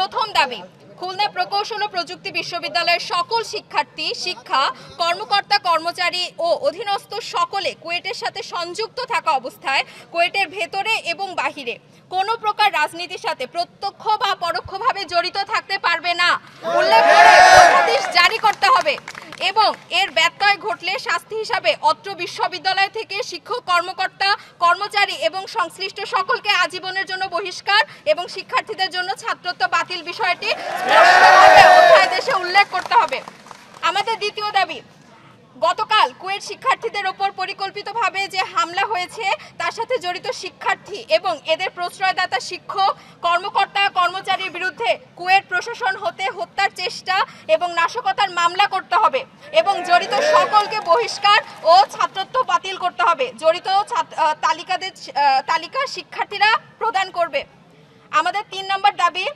প্রথম দাবি, খুলনা প্রকৌশল ও প্রযুক্তি বিশ্ববিদ্যালয়ের সকল শিক্ষার্থী, শিক্ষা কর্মকর্তা, কর্মচারী ও অধীনস্থ সকলে কুয়েটের সাথে সংযুক্ত থাকা অবস্থায় কুয়েটের ভেতরে এবং বাহিরে কোনো প্রকার রাজনীতির সাথে প্রত্যক্ষ বা পরোক্ষভাবে জড়িত থাকতে পারবে না উল্লেখ করে অধ্যাদেশ জারি করতে হবে এবং এর ব্যত্যয় ঘটলে শাস্তি হিসাবে অত্র বিশ্ববিদ্যালয় থেকে শিক্ষক, কর্মকর্তা, কর্মচারী এবং সংশ্লিষ্ট সকলকে আজীবনের জন্য বহিষ্কার এবং শিক্ষার্থীদের জন্য ছাত্রত্ব বাতিল বিষয়টি স্পষ্টভাবে অধ্যাদেশে উল্লেখ করতে হবে। আমাদের দ্বিতীয় দাবি, গতকাল কুয়েট শিক্ষার্থীদের ওপর পরিকল্পিতভাবে যে হামলা হয়েছে তার সাথে জড়িত শিক্ষার্থী এবং এদের প্রশ্রয়দাতা শিক্ষক, কর্মকর্তা, কর্মচারীর বিরুদ্ধে কুয়েট প্রশাসন হতে হত্যার চেষ্টা এবং নাশকতার মামলা করতে হবে এবং জড়িত সকলকে বহিষ্কার ও ছাত্রত্ব বাতিল করতে হবে। জড়িত তালিকা শিক্ষার্থীরা প্রদান করবে। আমাদের ৩ নম্বর দাবি,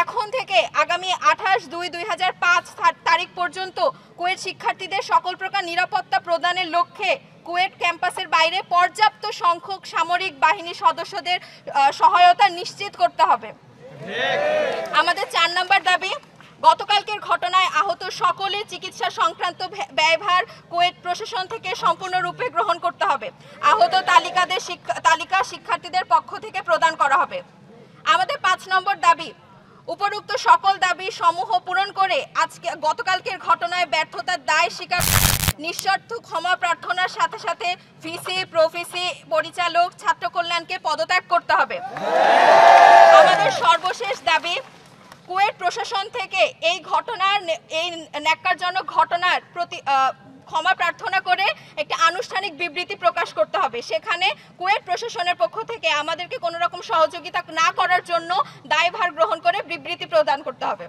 এখন থেকে আগামী ২৮/২/২০০৫ তারিখ পর্যন্ত কুয়েট শিক্ষার্থীদের সকল প্রকার নিরাপত্তা প্রদানের লক্ষ্যে কুয়েট ক্যাম্পাসের বাইরে পর্যাপ্ত সংখ্যক সামরিক বাহিনীর সদস্যদের সহায়তা নিশ্চিত করতে হবে। আমাদের ৪ নম্বর দাবি, গতকালকের ঘটনায় আহত সকলের চিকিৎসা সংক্রান্ত ব্যয়ভার কুয়েট প্রশাসন থেকে সম্পূর্ণরূপে গ্রহণ করতে হবে। আহত তালিকা শিক্ষার্থীদের পক্ষ থেকে প্রদান করা হবে। আমাদের ৫ নম্বর দাবি, উপরোক্ত সকল দাবি সমূহ পূরণ করে গতকালকের ঘটনায় ব্যর্থতার দায় স্বীকার নিঃস্বার্থ ক্ষমা প্রার্থনার সাথে সাথে ভিসি, প্রভিসি, পরিচালক, ছাত্র কল্যাণকে পদত্যাগ করতে হবে। আমাদের সর্বশেষ দাবি, কুয়েট প্রশাসন থেকে এই ন্যাক্কারজনক ঘটনার প্রতি ক্ষমা প্রার্থনা করে একটি আনুষ্ঠানিক বিবৃতি প্রকাশ করতে হবে। সেখানে কুয়েট প্রশাসনের পক্ষ থেকে আমাদেরকে কোনো রকম সহযোগিতা না করার জন্য দায়ভার গ্রহণ করে বিবৃতি প্রদান করতে হবে।